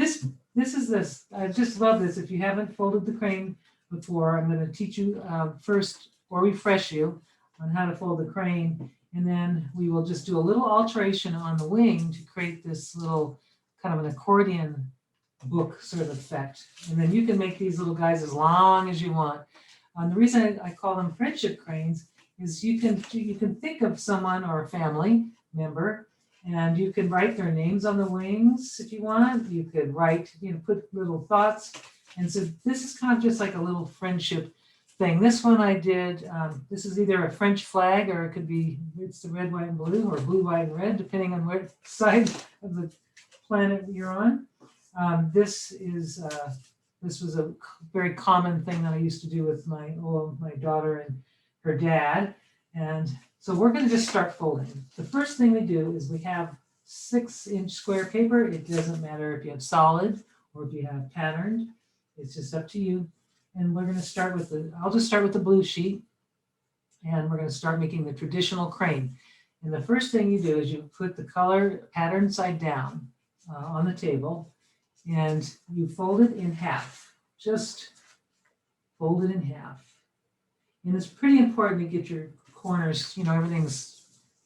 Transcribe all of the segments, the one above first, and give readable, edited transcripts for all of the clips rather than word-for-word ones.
This. I just love this. If you haven't folded the crane before, I'm going to teach you first or refresh you on how to fold the crane. And then we will just do a little alteration on the wing to create this little kind of an accordion book sort of effect. And then you can make these little guys as long as you want. The reason I call them friendship cranes is you can think of someone or a family member, and you can write their names on the wings if you want. You could write, put little thoughts. And so this is kind of just like a little friendship thing. This one I did, this is either a French flag or it could be, it's the red, white, and blue, or blue, white, and red, depending on what side of the planet you're on. This was a very common thing that I used to do with my daughter and her dad. And so we're going to just start folding. The first thing we do is we have 6-inch square paper. It doesn't matter if you have solid or if you have patterned. It's just up to you. And we're going to start with I'll just start with the blue sheet. And we're going to start making the traditional crane. And the first thing you do is you put the color pattern side down on the table. And you fold it in half. Just fold it in half. And it's pretty important to get your corners, everything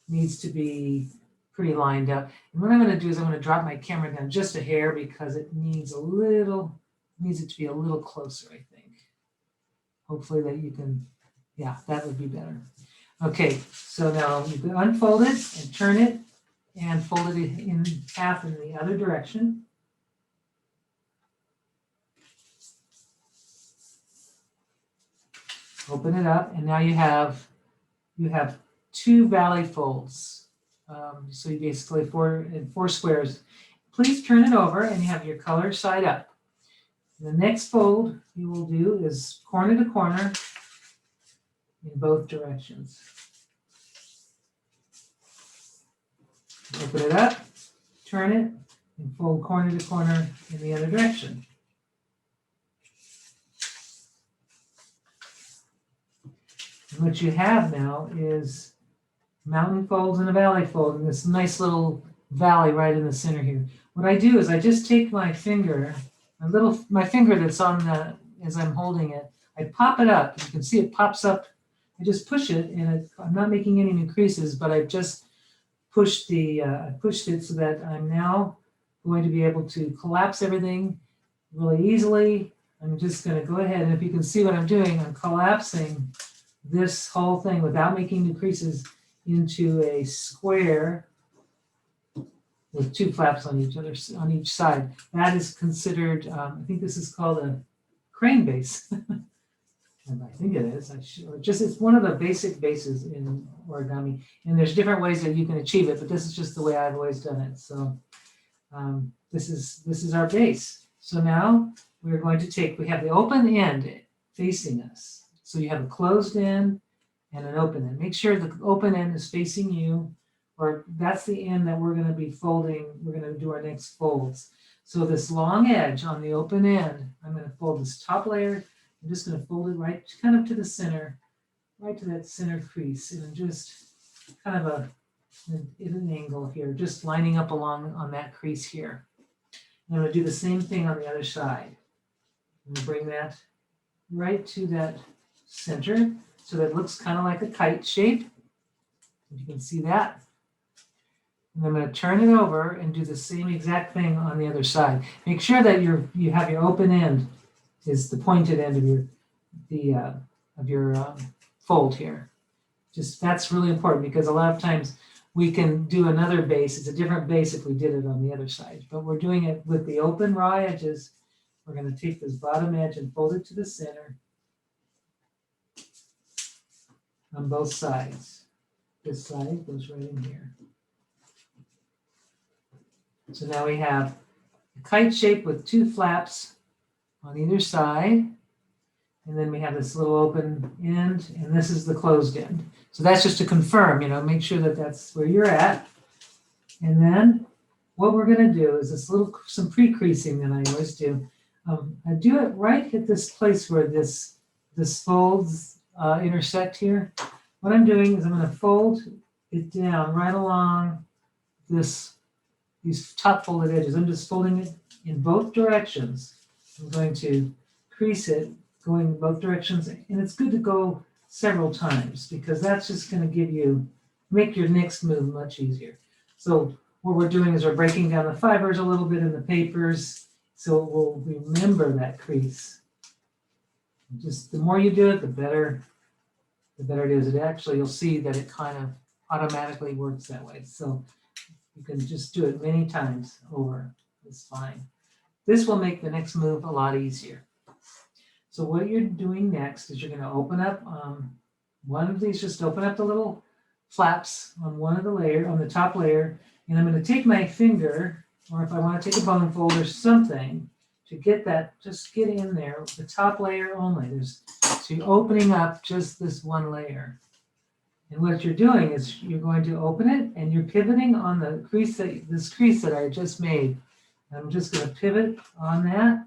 needs to be pretty lined up. And what I'm going to do is I'm going to drop my camera down just a hair because it needs it to be a little closer, I think. Hopefully that you can, that would be better. Okay, so now you can unfold it and turn it and fold it in half in the other direction. Open it up, and now you have 2 valley folds. So you basically four squares. Please turn it over, and you have your color side up. The next fold you will do is corner to corner in both directions. Open it up, turn it, and fold corner to corner in the other direction. And what you have now is mountain folds and a valley fold, and this nice little valley right in the center here. What I do is I just take my finger, my finger that's on as I'm holding it, I pop it up. You can see it pops up. I just push it, and I'm not making any new creases, but I've just pushed it so that I'm now going to be able to collapse everything really easily. I'm just going to go ahead, and if you can see what I'm doing, I'm collapsing this whole thing without making new creases into a square with 2 flaps on each side. That is considered, I think this is called a crane base. And I think it is. It's one of the basic bases in origami. And there's different ways that you can achieve it, but this is just the way I've always done it. So this is our base. So now we're going to we have the open end facing us. So you have a closed end and an open end. Make sure the open end is facing you, or that's the end that we're going to be folding. We're going to do our next folds. So this long edge on the open end, I'm going to fold this top layer. I'm just going to fold it right kind of to the center, right to that center crease, and just kind of in an angle here, just lining up along on that crease here. And I'm going to do the same thing on the other side. I'm going to bring that right to that center so that it looks kind of like a kite shape. You can see that. And I'm going to turn it over and do the same exact thing on the other side. Make sure that you have your open end is the pointed end of your fold here. That's really important because a lot of times we can do another base. It's a different base if we did it on the other side, but we're doing it with the open raw edges. We're going to take this bottom edge and fold it to the center on both sides. This side goes right in here. So now we have a kite shape with 2 flaps on either side. And then we have this little open end, and this is the closed end. So that's just to confirm, make sure that that's where you're at. And then what we're going to do is some pre-creasing that I always do. I do it right at this place where this folds intersect here. What I'm doing is I'm going to fold it down right along these top folded edges. I'm just folding it in both directions. I'm going to crease it going in both directions, and it's good to go several times because that's just going to make your next move much easier. So what we're doing is we're breaking down the fibers a little bit in the papers so it will remember that crease. Just the more you do it, the better it is. It actually, you'll see that it kind of automatically works that way. So you can just do it many times over. It's fine. This will make the next move a lot easier. So what you're doing next is you're going to open up one of these, just open up the little flaps on one of the layer, on the top layer, and I'm going to take my finger, or if I want to take a bone fold or something, to get that, just get in there, the top layer only. So you're opening up just this one layer. And what you're doing is you're going to open it and you're pivoting on the crease this crease that I just made. I'm just going to pivot on that.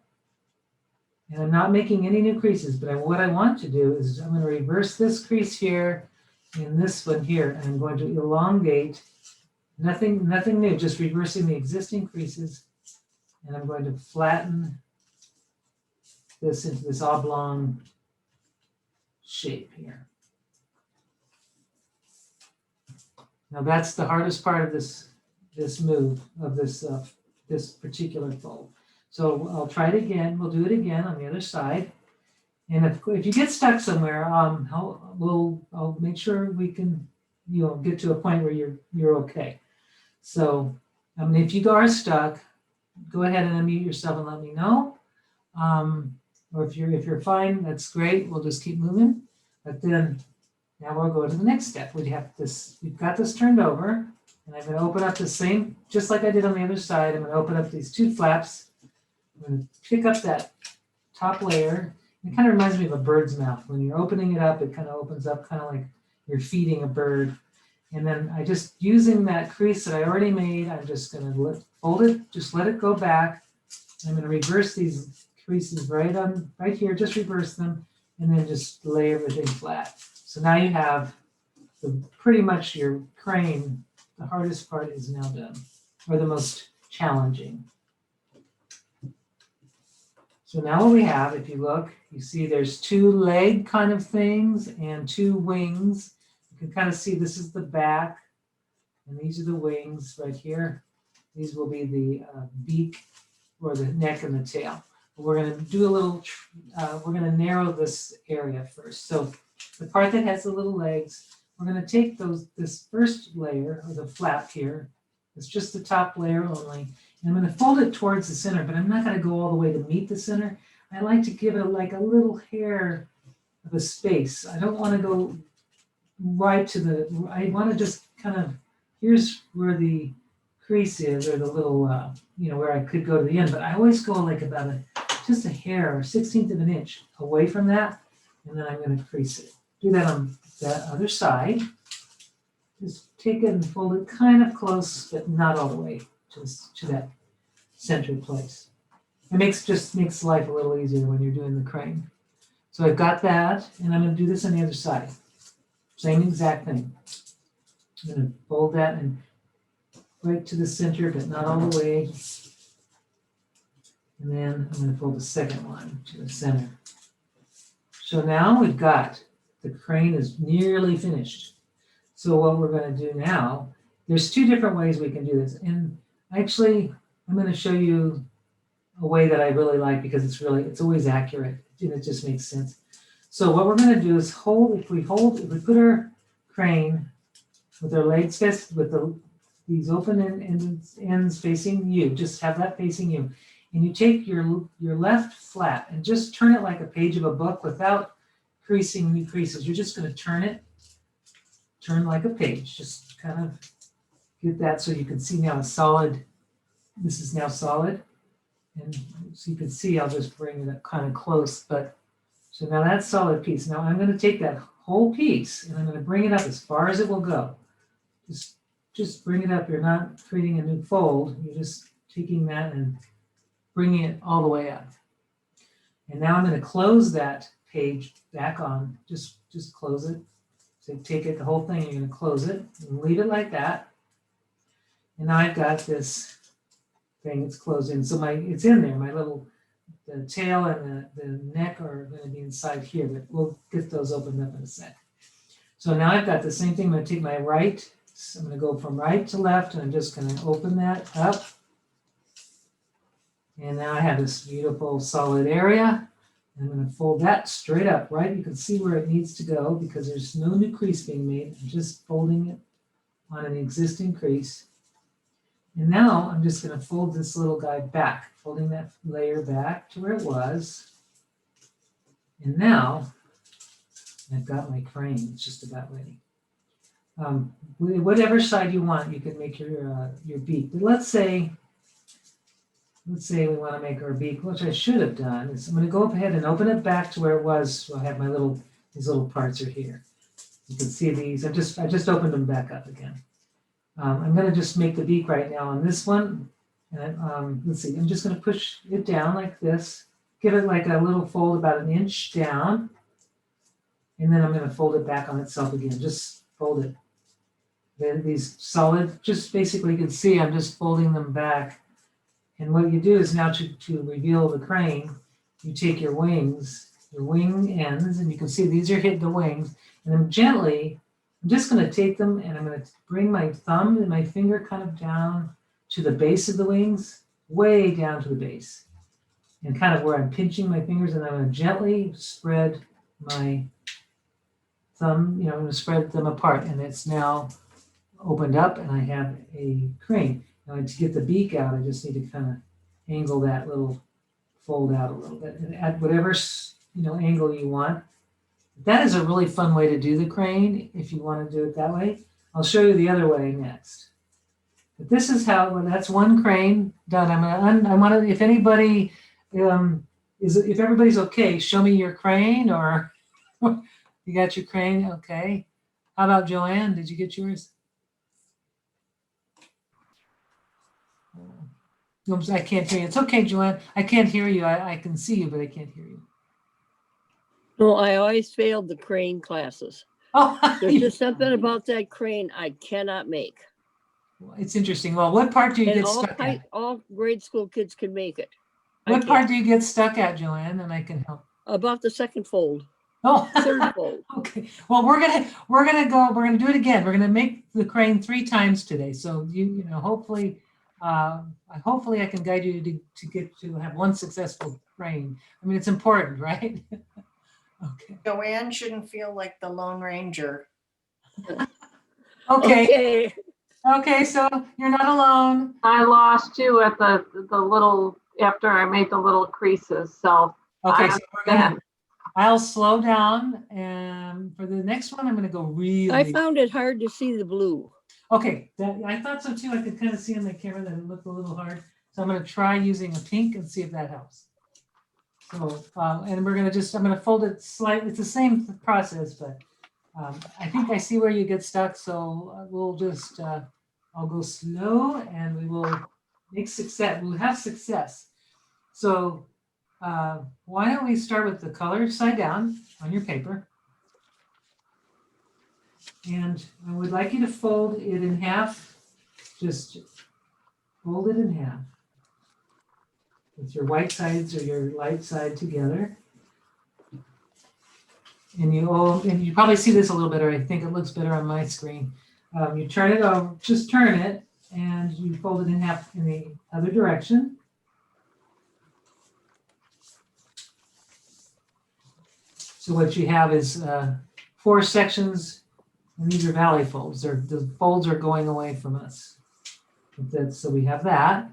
And I'm not making any new creases, but what I want to do is I'm going to reverse this crease here and this one here, and I'm going to elongate, nothing new, just reversing the existing creases, and I'm going to flatten this into this oblong shape here. Now that's the hardest part of this move, of this particular fold. So I'll try it again. We'll do it again on the other side. And if you get stuck somewhere, I'll make sure we can get to a point where you're okay. So if you are stuck, go ahead and unmute yourself and let me know. Or if you're fine, that's great. We'll just keep moving. But then now we'll go to the next step. We've got this turned over, and I'm going to open up the same, just like I did on the other side. I'm going to open up these two flaps. I'm going to pick up that top layer. It kind of reminds me of a bird's mouth. When you're opening it up, it kind of opens up kind of like you're feeding a bird. And then using that crease that I already made, I'm just going to fold it, just let it go back. I'm going to reverse these creases right here, just reverse them, and then just lay everything flat. So now you have pretty much your crane. The hardest part is now done, or the most challenging. So now what we have, if you look, you see there's two leg kind of things and two wings. You can kind of see this is the back, and these are the wings right here. These will be the beak or the neck and the tail. But we're going to do we're going to narrow this area first. So the part that has the little legs, we're going to take this first layer, or the flap here. It's just the top layer only. And I'm going to fold it towards the center, but I'm not going to go all the way to meet the center. I like to give it like a little hair of a space. I don't want to go right to I want to just kind of, here's where the crease is, or the little, where I could go to the end, but I always go like about just a hair or 1/16 of an inch away from that, and then I'm going to crease it. Do that on that other side. Just take it and fold it kind of close, but not all the way to that center place. It just makes life a little easier when you're doing the crane. So I've got that, and I'm going to do this on the other side. Same exact thing. I'm going to fold that and right to the center, but not all the way. And then I'm going to fold the second one to the center. So now we've got, the crane is nearly finished. So what we're going to do now, there's two different ways we can do this. And actually, I'm going to show you a way that I really like because it's always accurate and it just makes sense. So what we're going to do is if we put our crane with our legs with these open ends facing you, just have that facing you. And you take your left flap and just turn it like a page of a book without creasing new creases. You're just going to turn like a page. Just kind of get that so you can see now it's solid. This is now solid. And so you can see, I'll just bring it up kind of close. So now that's solid piece. Now I'm going to take that whole piece and I'm going to bring it up as far as it will go. Just bring it up. You're not creating a new fold. You're just taking that and bringing it all the way up. And now I'm going to close that page back on. Just close it. So take it, the whole thing, you're going to close it and leave it like that. And now I've got this thing, it's closed in. So it's in there, the tail and the neck are gonna be inside here, but we'll get those opened up in a sec. So now I've got the same thing. I'm gonna take my right, so I'm gonna go from right to left, and I'm just gonna open that up. And now I have this beautiful solid area. I'm going to fold that straight up, right? You can see where it needs to go because there's no new crease being made. I'm just folding it on an existing crease. And now I'm just going to fold this little guy back, folding that layer back to where it was. And now I've got my crane. It's just about ready. Whatever side you want, you can make your beak. But let's say we want to make our beak, which I should have done, is I'm going to go up ahead and open it back to where it was. So I have these little parts are here. You can see these. I just opened them back up again. I'm going to just make the beak right now on this one. And let's see, I'm just going to push it down like this. Give it like a little fold about an inch down. And then I'm going to fold it back on itself again. Just fold it. Then these solid, just basically you can see I'm just folding them back. And what you do is now to reveal the crane, you take your wing ends, and you can see these are hitting the wings. And then gently, I'm just going to take them and I'm going to bring my thumb and my finger kind of down to the base of the wings, way down to the base. And kind of where I'm pinching my fingers, and I'm going to gently spread my thumb, I'm going to spread them apart. And it's now opened up and I have a crane. Now to get the beak out, I just need to kind of angle that little fold out a little bit, and at whatever angle you want. That is a really fun way to do the crane if you want to do it that way. I'll show you the other way next. But this is that's one crane done. I want to, if anybody if everybody's okay, show me your crane, or you got your crane, okay. How about Joanne? Did you get yours? Oops, I can't hear you. It's okay, Joanne. I can't hear you. I can see you, but I can't hear you. No, I always failed the crane classes. Oh, there's just something about that crane I cannot make. It's interesting. Well, what part do you get stuck at? All grade school kids can make it. What part do you get stuck at, Joanne? And I can help. About the second fold. Oh, third fold. Okay. Well, we're gonna do it again. We're gonna make the crane 3 times today. So hopefully I can guide you to have one successful crane. I mean, it's important, right? Okay. Joanne shouldn't feel like the Lone Ranger. Okay. Okay, so you're not alone. I lost you at the little, after I made the little creases, so. Okay, so I'll slow down, and for the next one, I'm gonna go really. I found it hard to see the blue. Okay, I thought so too. I could kind of see on the camera that it looked a little hard. So I'm gonna try using a pink and see if that helps. So, and I'm gonna fold it slightly. It's the same process, but I think I see where you get stuck. So we'll just, I'll go slow, and we will make success. We'll have success. So why don't we start with the color side down on your paper. And I would like you to fold it in half. Just fold it in half with your white sides or your light side together. And you probably see this a little better. I think it looks better on my screen. You turn it over, just turn it, and you fold it in half in the other direction. So what you have is 4 sections, and these are valley folds. The folds are going away from us. So we have that.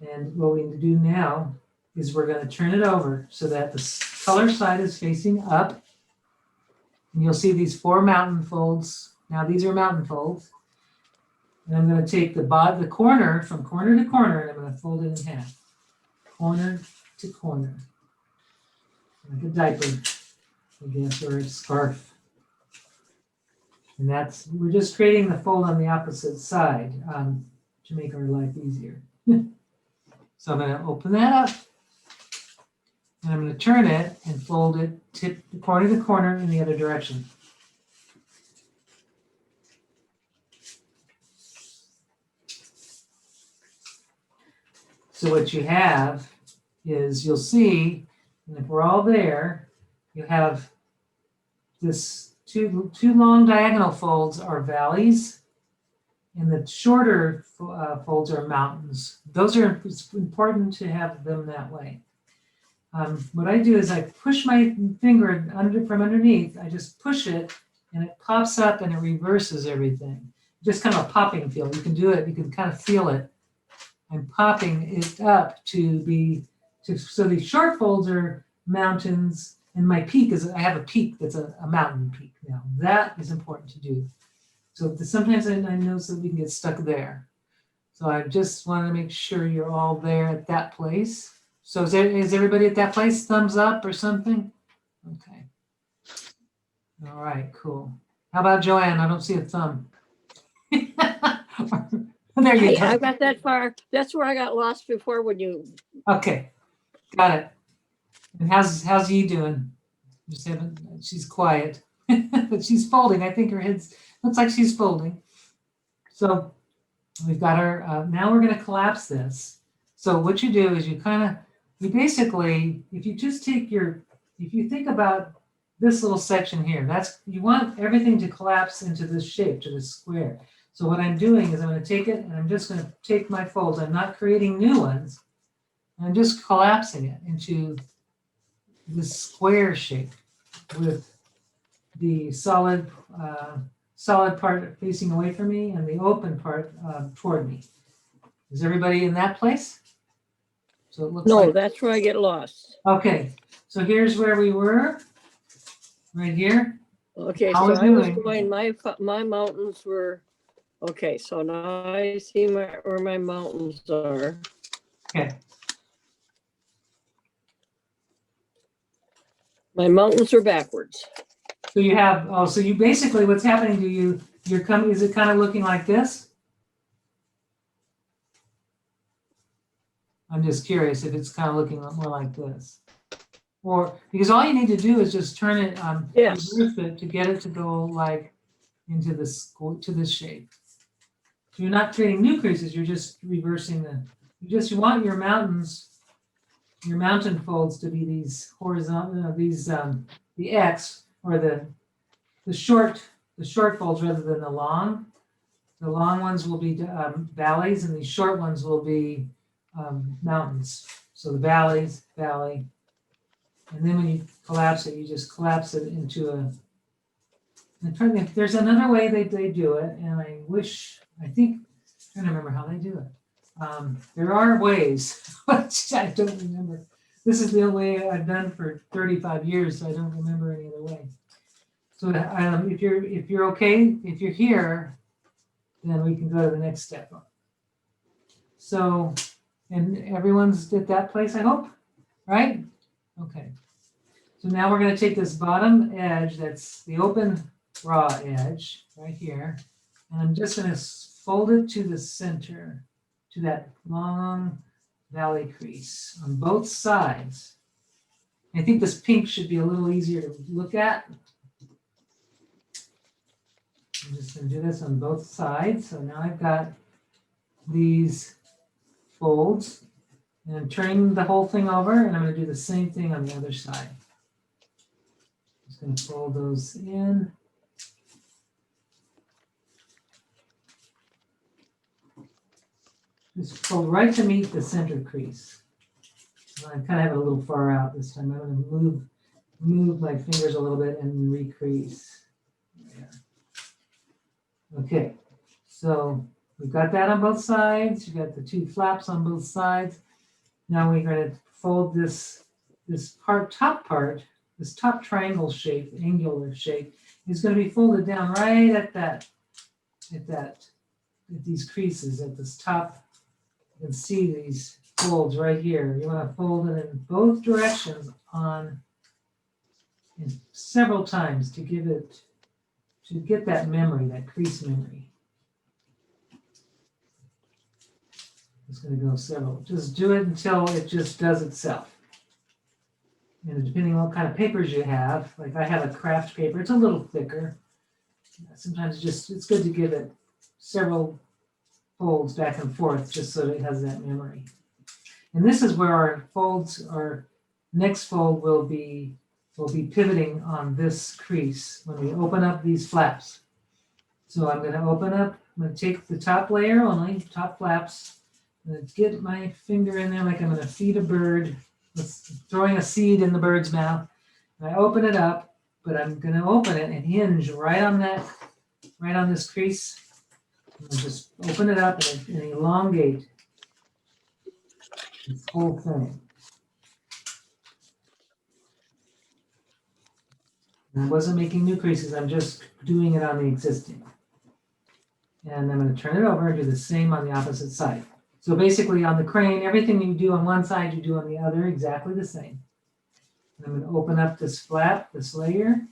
And what we need to do now is we're going to turn it over so that the color side is facing up. And you'll see these 4 mountain folds. Now these are mountain folds. And I'm going to take the corner from corner to corner, and I'm going to fold it in half. Corner to corner. Like a diaper, I guess, or a scarf. And we're just creating the fold on the opposite side to make our life easier. So I'm going to open that up, and I'm going to turn it and fold it tip corner to corner in the other direction. So what you have is, you'll see, and if we're all there, you have this two long diagonal folds are valleys, and the shorter folds are mountains. Those are, it's important to have them that way. What I do is I push my finger from underneath. I just push it, and it pops up and it reverses everything. Just kind of a popping feel. You can do it. You can kind of feel it. I'm popping it up so the short folds are mountains, and my peak is, I have a peak that's a mountain peak now. That is important to do. So sometimes I notice that we can get stuck there. So I just want to make sure you're all there at that place. So is everybody at that place? Thumbs up or something? Okay. All right, cool. How about Joanne? I don't see a thumb. There you Hey, go. I got that far. That's where I got lost before when you. Okay, got it. And how's Yi doing? Just haven't. She's quiet, but she's folding. I think her head's looks like she's folding. So we've got her. Now we're going to collapse this. So what you do is you basically, if you just take if you think about this little section here, you want everything to collapse into this shape, to this square. So what I'm doing is I'm going to take it, and I'm just going to take my folds. I'm not creating new ones. I'm just collapsing it into this square shape with the solid part facing away from me and the open part toward me. Is everybody in that place? So it looks No, like, that's where I get lost. okay. So here's where we were, right here. Okay, How so we I was doing? going, my mountains were, okay, so now I see where my mountains are. Okay. My mountains are backwards. So you have, so you basically, what's happening to you, is it kind of looking like this? I'm just curious if it's kind of looking more like this. Or, because all you need to do is just turn it, Yes. reverse it to get it to go like into this, to this shape. So you're not creating new creases, you're just reversing you want your mountain folds to be these horizontal, the X, or the short folds rather than the long. The long ones will be valleys, and the short ones will be mountains. So the valley, and then when you collapse it, you just collapse it into a. I'm trying to think, there's another way they do it, and I'm trying to remember how they do it. There are ways, but I don't remember. This is the only way I've done for 35 years, so I don't remember any other way. So if you're okay, if you're here, then we can go to the next step. So, and everyone's at that place, I hope, right? Okay. So now we're going to take this bottom edge, that's the open raw edge right here, and I'm just going to fold it to the center, to that long valley crease on both sides. I think this pink should be a little easier to look at. I'm just going to do this on both sides. So now I've got these folds, and I'm turning the whole thing over, and I'm going to do the same thing on the other side. Just going to fold those in. Just fold right to meet the center crease. I kind of have it a little far out this time. I'm going to move my fingers a little bit and recrease. Okay, so we've got that on both sides. You've got the two flaps on both sides. Now we're going to fold this top part, this top triangle shape, angular shape, is going to be folded down right at these creases at this top. You can see these folds right here. You want to fold it in both directions several times to get that memory, that crease memory. It's going to go several. Just do it until it just does itself. And depending on what kind of papers you have, like I have a craft paper, it's a little thicker. Sometimes it's good to give it several folds back and forth just so that it has that memory. And this is where our folds, our next fold will be pivoting on this crease when we open up these flaps. So I'm going to open up, I'm going to take the top layer only, top flaps, I'm going to get my finger in there like I'm going to feed a bird, throwing a seed in the bird's mouth. And I open it up, but I'm going to open it and hinge right on that, right on this crease. And just open it up and elongate this whole thing. And I wasn't making new creases, I'm just doing it on the existing. And I'm going to turn it over and do the same on the opposite side. So basically on the crane, everything you do on one side, you do on the other exactly the same. And I'm going to open up this flap, this layer.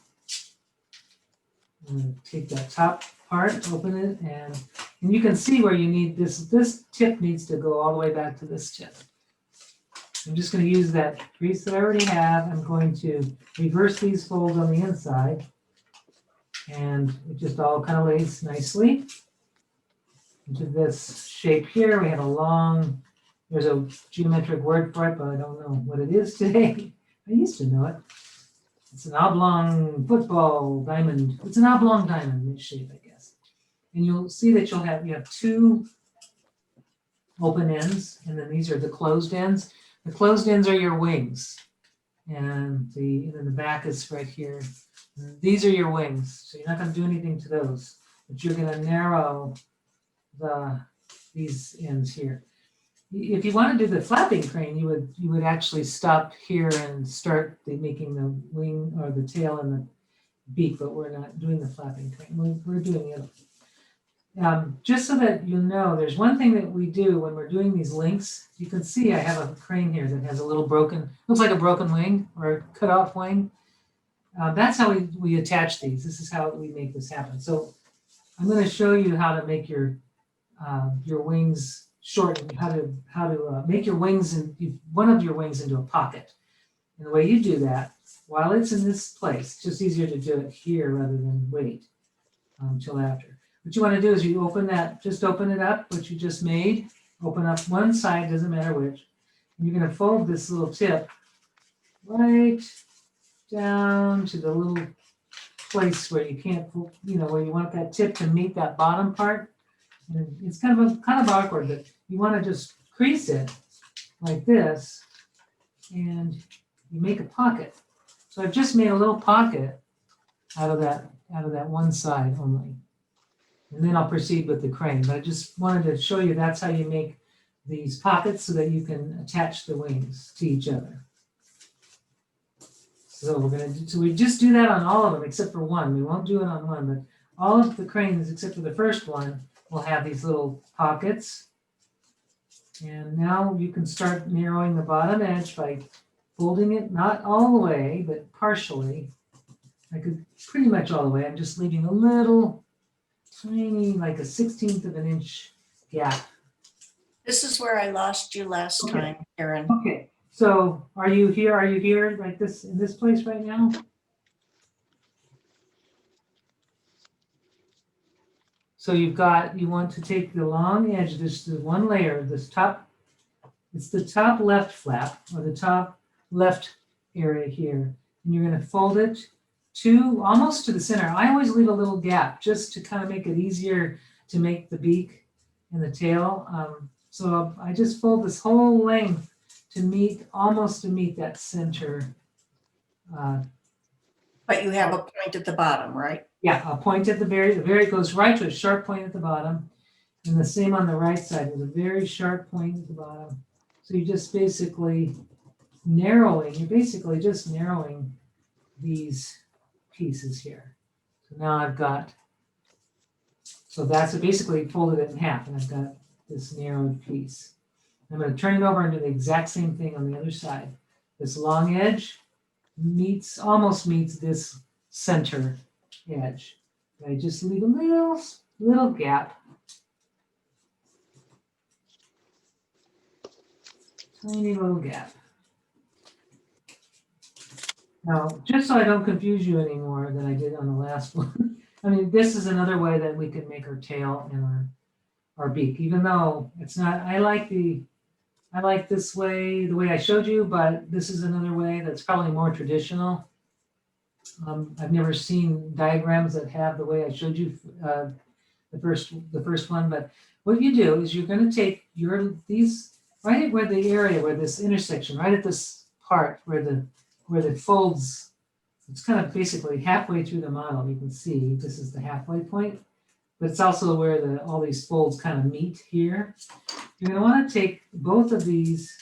I'm going to take that top part, open it, and you can see where you need this tip needs to go all the way back to this tip. I'm just going to use that grease that I already have. I'm going to reverse these folds on the inside. And it just all kind of lays nicely into this shape here. We have a long, there's a geometric word for it, but I don't know what it is today. I used to know it. It's an oblong football diamond. It's an oblong diamond, this shape, I guess. And you'll see that you have two open ends, and then these are the closed ends. The closed ends are your wings, and then the back is right here. And these are your wings, so you're not going to do anything to those, but you're going to narrow these ends here. If you want to do the flapping crane, you would actually stop here and start making the wing or the tail and the beak, but we're not doing the flapping crane. We're doing it. Just so that you know, there's one thing that we do when we're doing these links. You can see I have a crane here that has a little broken, looks like a broken wing or a cut off wing. That's how we attach these. This is how we make this happen. So I'm going to show you how to make your wings short, and how to make your wings and one of your wings into a pocket. And the way you do that, while it's in this place, it's just easier to do it here rather than wait till after. What you want to do is you open that, just open it up, what you just made, open up one side, doesn't matter which, and you're going to fold this little tip right down to the little place where you can't, where you want that tip to meet that bottom part. And it's kind of awkward, but you want to just crease it like this, and you make a pocket. So I've just made a little pocket out of that one side only. And then I'll proceed with the crane. But I just wanted to show you that's how you make these pockets so that you can attach the wings to each other. So we just do that on all of them except for one. We won't do it on one, but all of the cranes except for the first one will have these little pockets. And now you can start narrowing the bottom edge by folding it, not all the way, but partially. I could pretty much all the way. I'm just leaving a little tiny, like a 1/16 of an inch gap. This is where I lost you last time, Karen. Okay, so are you here like this, in this place right now? So you want to take the long edge, this is one layer, this top, it's the top left flap, or the top left area here. And you're going to fold it almost to the center. I always leave a little gap just to kind of make it easier to make the beak and the tail. So I just fold this whole length almost to meet that center. But you have a point at the bottom, right? Yeah, a point at the very it goes right to a sharp point at the bottom. And the same on the right side with a very sharp point at the bottom. So you're just basically just narrowing these pieces here. So now so that's basically folded it in half, and I've got this narrowed piece. I'm going to turn it over and do the exact same thing on the other side. This long edge almost meets this center edge. I just leave a little gap. Tiny little gap. Now, just so I don't confuse you anymore than I did on the last one, I mean, this is another way that we can make our tail and our beak, even though it's not, I like the I like this way, the way I showed you, but this is another way that's probably more traditional. I've never seen diagrams that have the way I showed you the first one, but what you do is you're going to take these right at where the area where this intersection, right at this part where the folds, it's kind of basically halfway through the model. You can see this is the halfway point, but it's also where all these folds kind of meet here. You're going to want to take both of these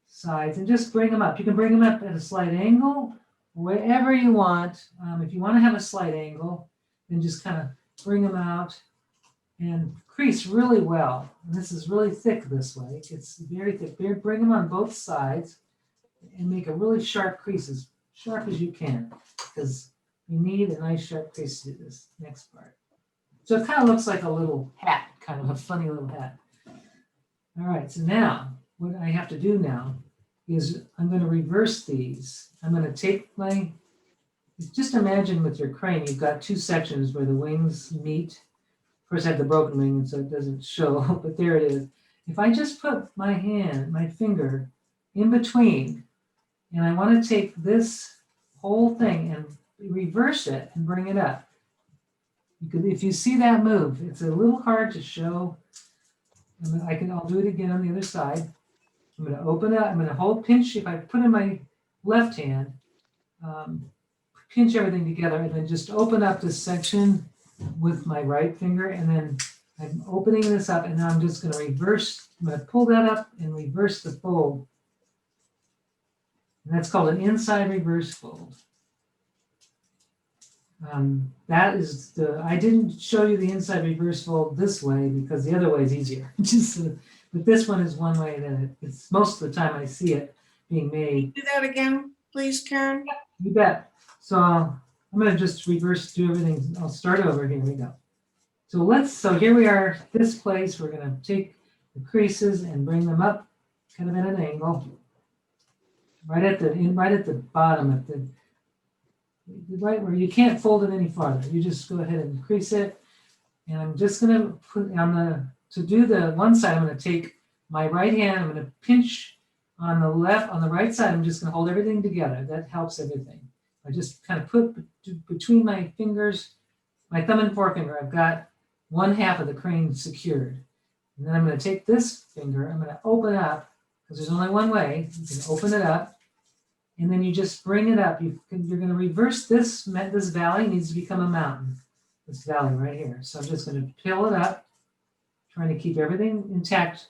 sides and just bring them up. You can bring them up at a slight angle, wherever you want. If you want to have a slight angle, then just kind of bring them out and crease really well. And this is really thick this way. It's very thick. Bring them on both sides and make a really sharp crease, as sharp as you can, because you need a nice sharp crease to do this next part. So it kind of looks like a little hat, kind of a funny little hat. All right, so now what I have to do now is I'm going to reverse these. I'm going to take just imagine with your crane, you've got two sections where the wings meet. Of course, I have the broken wing, so it doesn't show, but there it is. If I just put my finger in between, and I want to take this whole thing and reverse it and bring it up. If you see that move, it's a little hard to show. I'll do it again on the other side. I'm going to open it. I'm going to pinch. If I put in my left hand, pinch everything together, and then just open up this section with my right finger, and then I'm opening this up, and now I'm just going to reverse. I'm going to pull that up and reverse the fold. And that's called an inside reverse fold. That is I didn't show you the inside reverse fold this way because the other way is easier. But this one is one way that it's most of the time I see it being made. Do that again, please, Karen. You bet. So I'm going to just do everything. I'll start over. Here we go. So here we are, this place. We're going to take the creases and bring them up kind of at an angle. Right at the bottom, at the right where you can't fold it any farther. You just go ahead and crease it. And I'm just going to put to do the one side, I'm going to take my right hand, I'm going to pinch on the right side, I'm just going to hold everything together. That helps everything. I just kind of put between my fingers, my thumb and forefinger, I've got one half of the crane secured. And then I'm going to take this finger, I'm going to open up, because there's only one way. You can open it up, and then you just bring it up. You're going to reverse this valley needs to become a mountain. This valley right here. So I'm just going to peel it up, trying to keep everything intact,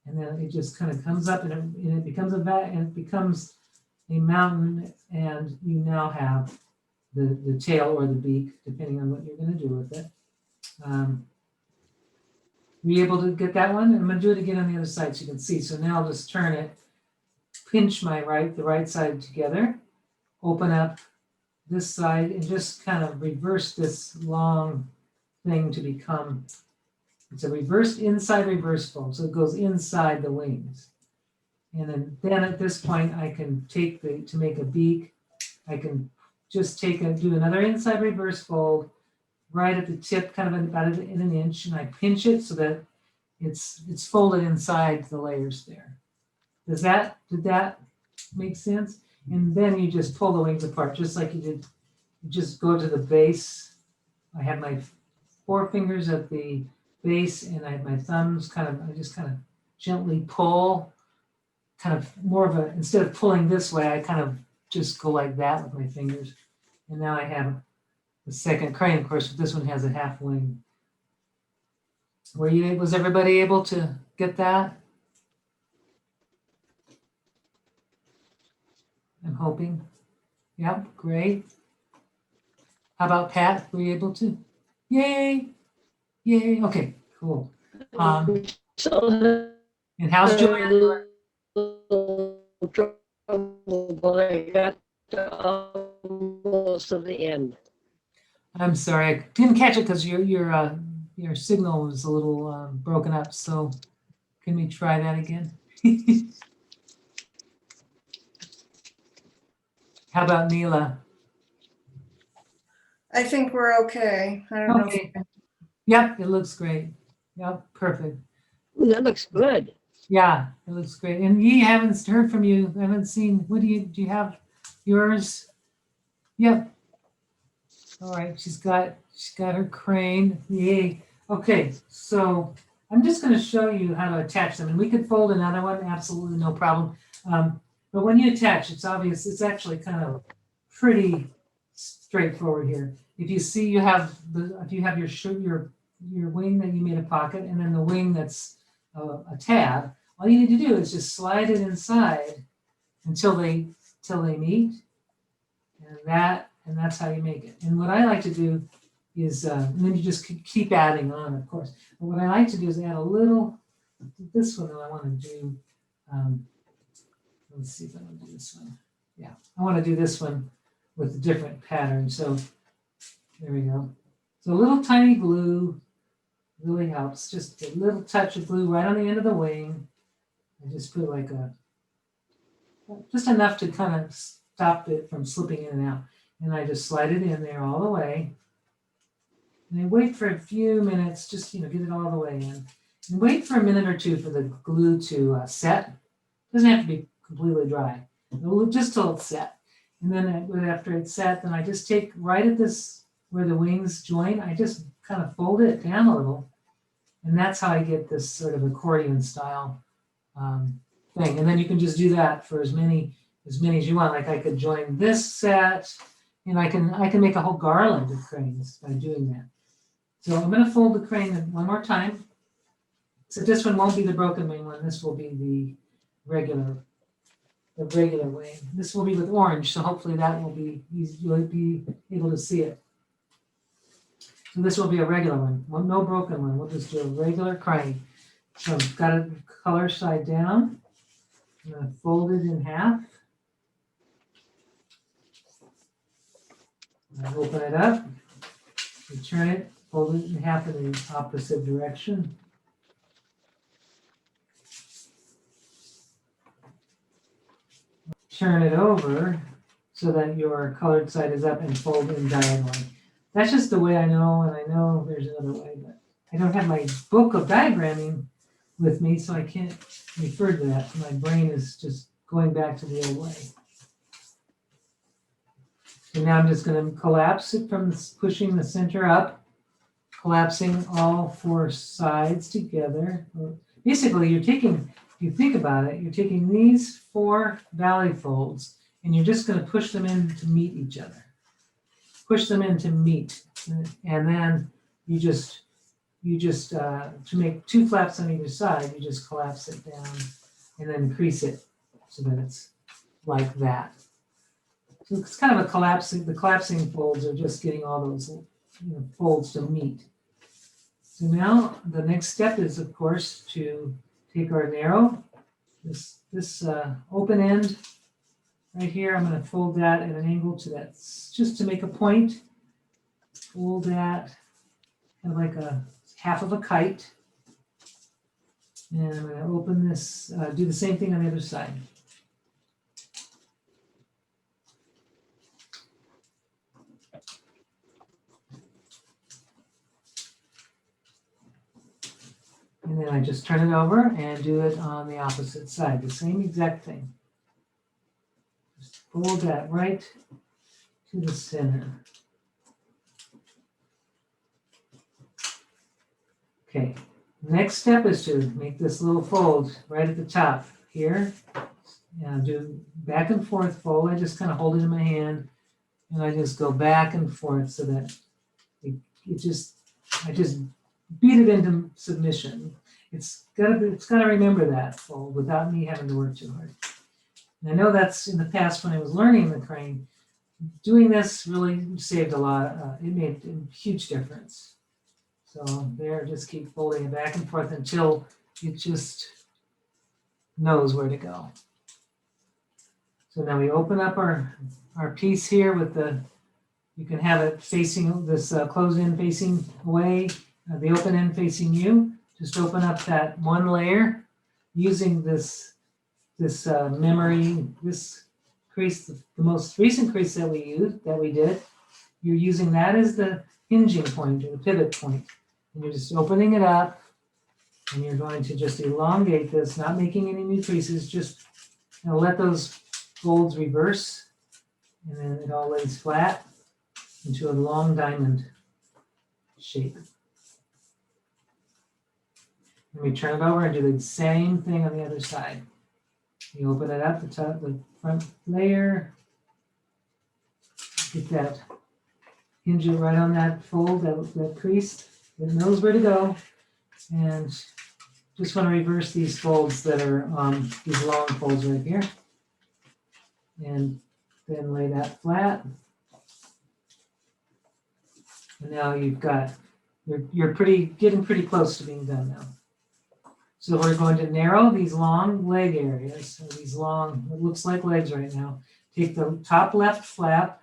and then it just kind of comes up, and it becomes a mountain, and you now have the tail or the beak, depending on what you're going to do with it. Were you able to get that one? I'm going to do it again on the other side so you can see. So now I'll just turn it, pinch the right side together, open up this side, and just kind of reverse this long thing to become, it's a reversed inside reverse fold. So it goes inside the wings. And then at this point, I can take to make a beak, I can just do another inside reverse fold right at the tip, kind of about in an inch, and I pinch it so that it's folded inside the layers there. Did that make sense? And then you just pull the wings apart, just like you did. You just go to the base. I have my forefingers at the base, and I have my thumbs I just kind of gently pull, kind of more of instead of pulling this way, I kind of just go like that with my fingers. And now I have the second crane, of course, but this one has a half wing. Was everybody able to get that? I'm hoping. Yep, great. How about Pat? Were you able to? Yay! Yay! Okay, cool. So And how's Joanne? trouble, but I got to almost to the end. I'm sorry, I didn't catch it because your signal was a little broken up. So can we try that again? How about Neela? I think we're okay. I don't know. Okay. Yep, it looks great. Yep, perfect. That looks good. Yeah, it looks great. And Yi, haven't heard from you. I haven't seen. What do you have yours? Yep. All right. She's got her crane. Yay. Okay. So I'm just going to show you how to attach them, and we could fold another one. Absolutely no problem. But when you attach, it's obvious. It's actually kind of pretty straightforward here. If you see, if you have your wing that you made a pocket, and then the wing that's a tab. All you need to do is just slide it inside until they meet, and that's how you make it. And what I like to do is, and then you just keep adding on, of course. But what I like to do is add a little. This one I want to do. Let's see if I want to do this one. Yeah, I want to do this one with a different pattern. So there we go. So a little tiny glue really helps. Just a little touch of glue right on the end of the wing. I just put like just enough to kind of stop it from slipping in and out. And I just slide it in there all the way. And I wait for a few minutes, just, get it all the way in. And wait for a minute or two for the glue to set. It doesn't have to be completely dry, just till it's set. And then after it's set, then I just take right at this, where the wings join, I just kind of fold it down a little. And that's how I get this sort of accordion style thing. And then you can just do that for as many as you want. Like I could join this set, and I can make a whole garland of cranes by doing that. So I'm going to fold the crane one more time. So this one won't be the broken wing one. This will be the regular wing. This will be with orange, so hopefully that will be easy. You'll be able to see it. So this will be a regular one, no broken one. We'll just do a regular crane. So I've got it color side down. I'm going to fold it in half. Open it up. You turn it, fold it in half in the opposite direction. Turn it over so that your colored side is up and fold in diagonally. That's just the way I know, and I know there's another way, but I don't have my book of diagramming with me, so I can't refer to that. My brain is just going back to the old way. So now I'm just going to collapse it from pushing the center up, collapsing all four sides together. Basically, if you think about it, you're taking these four valley folds and you're just going to push them in to meet each other. Push them in to meet. And then you just to make two flaps on either side, you just collapse it down and then crease it so that it's like that. So it's kind of the collapsing folds are just getting all those folds to meet. So now the next step is, of course, to take our narrow, this open end right here. I'm going to fold that at an angle to that, just to make a point. Fold that kind of like a half of a kite. And I'm going to open this, do the same thing on the other side. And then I just turn it over and do it on the opposite side, the same exact thing. Just fold that right to the center. Okay, next step is to make this little fold right at the top here. And do back and forth fold. I just kind of hold it in my hand and I just go back and forth so that I just beat it into submission. It's gotta remember that fold without me having to work too hard. And I know that's in the past when I was learning the crane, doing this really saved a lot. It made a huge difference. So there, just keep folding it back and forth until it just knows where to go. So now we open up our piece here with you can have it facing this closed end facing away, the open end facing you. Just open up that one layer using this memory, this crease, the most recent crease that we did. You're using that as the hinging point or the pivot point. And you're just opening it up And you're going to just elongate this, not making any new creases, just let those folds reverse, and then it all lays flat into a long diamond shape. And we turn it over and do the same thing on the other side. You open it up, the front layer, get that, hinge it right on that fold, that crease. It knows where to go. And just want to reverse these folds that are on these long folds right here. And then lay that flat. And now you've got, you're getting pretty close to being done now. So we're going to narrow these long leg areas, so these long, it looks like legs right now. Take the top left flap,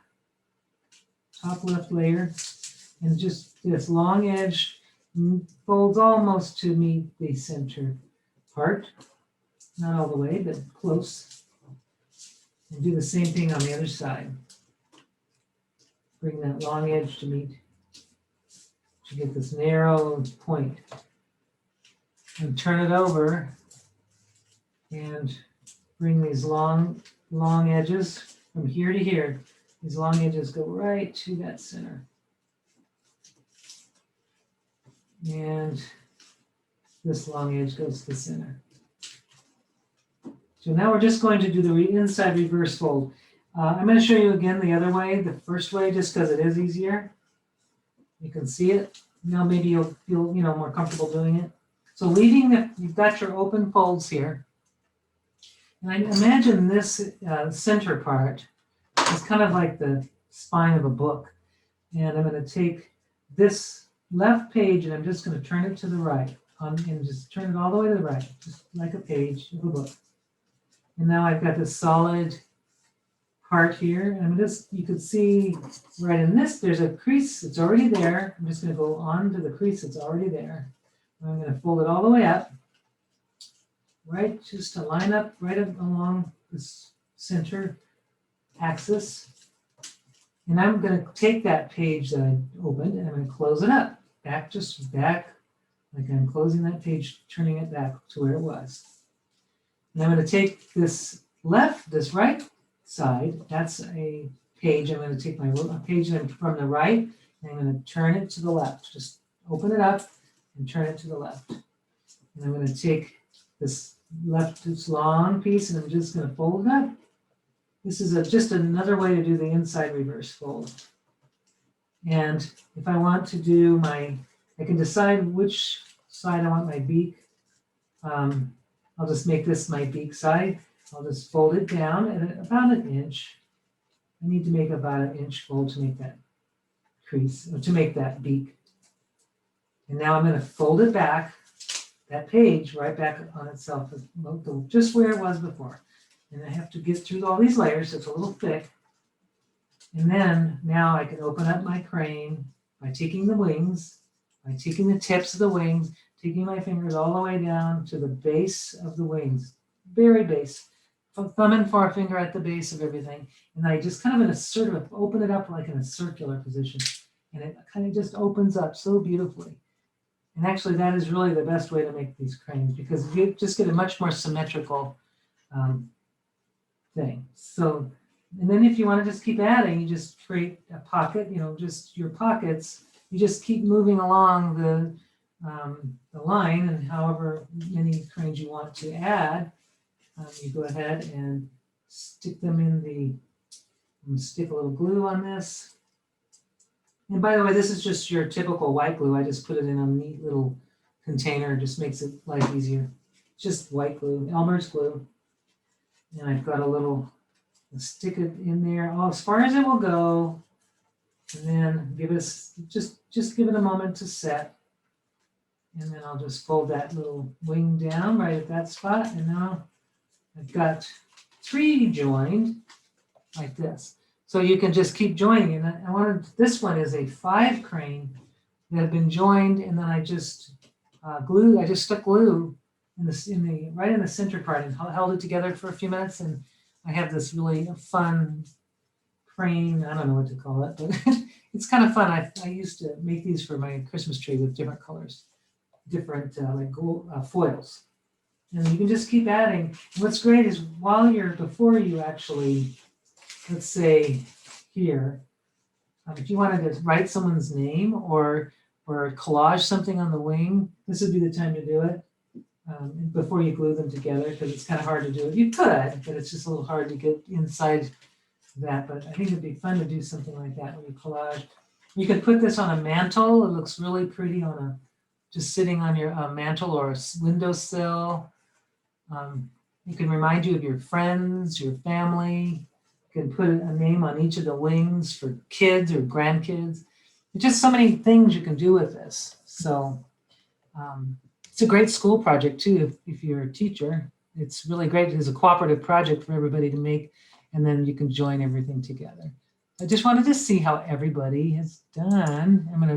top left layer, and just this long edge folds almost to meet the center part. Not all the way, but close. And do the same thing on the other side. Bring that long edge to meet, to get this narrow point. And turn it over and bring these long edges from here to here. These long edges go right to that center. And this long edge goes to the center. So now we're just going to do the inside reverse fold. I'm going to show you again the other way, the first way, just because it is easier. You can see it. Now maybe you'll feel more comfortable doing it. So you've got your open folds here. And I imagine this center part is kind of like the spine of a book. And I'm going to take this left page and I'm just going to turn it to the right. And just turn it all the way to the right, just like a page of a book. And now I've got this solid part here. And you can see right in this, there's a crease that's already there. I'm just going to go on to the crease that's already there. I'm going to fold it all the way up, right, just to line up right up along this center axis. And I'm going to take that page that I opened and I'm going to close it up, back, like I'm closing that page, turning it back to where it was. And I'm going to take this right side, that's a page. I'm going to take my page from the right and I'm going to turn it to the left. Just open it up and turn it to the left. And I'm going to take this long piece and I'm just going to fold it up. This is just another way to do the inside reverse fold. And if I want to do I can decide which side I want my beak. I'll just make this my beak side. I'll just fold it down at about an inch. I need to make about an inch fold to make that crease, or to make that beak. And now I'm going to fold it back, that page right back on itself, just where it was before. And I have to get through all these layers, so it's a little thick. And then now I can open up my crane by taking the wings, by taking the tips of the wings, taking my fingers all the way down to the base of the wings, very base, thumb and forefinger at the base of everything. And I just kind of open it up like in a circular position. And it kind of just opens up so beautifully. And actually, that is really the best way to make these cranes because you just get a much more symmetrical thing. So, and then if you want to just keep adding, you just create a pocket, just your pockets. You just keep moving along the line, and however many cranes you want to add, you go ahead and stick them in stick a little glue on this. And by the way, this is just your typical white glue. I just put it in a neat little container. It just makes it life easier. Just white glue, Elmer's glue. And I've got stick it in there as far as it will go. And then just give it a moment to set. And then I'll just fold that little wing down right at that spot. And now I've got 3 joined like this. So you can just keep joining. And this one is a 5 crane that have been joined, and then I just stuck glue right in the center part and held it together for a few minutes. And I have this really fun crane. I don't know what to call it, but it's kind of fun. I used to make these for my Christmas tree with different colors. different like gold, foils. And you can just keep adding. What's great is before you actually, let's say here, if you wanted to write someone's name or collage something on the wing, this would be the time to do it before you glue them together, because it's kind of hard to do it. You could, but it's just a little hard to get inside that. But I think it'd be fun to do something like that when you collage. You could put this on a mantle. It looks really pretty on just sitting on your mantle or a windowsill. It can remind you of your friends, your family. You can put a name on each of the wings for kids or grandkids. There's just so many things you can do with this. So it's a great school project too, if you're a teacher. It's really great. It's a cooperative project for everybody to make, and then you can join everything together. I just wanted to see how everybody has done. I'm going to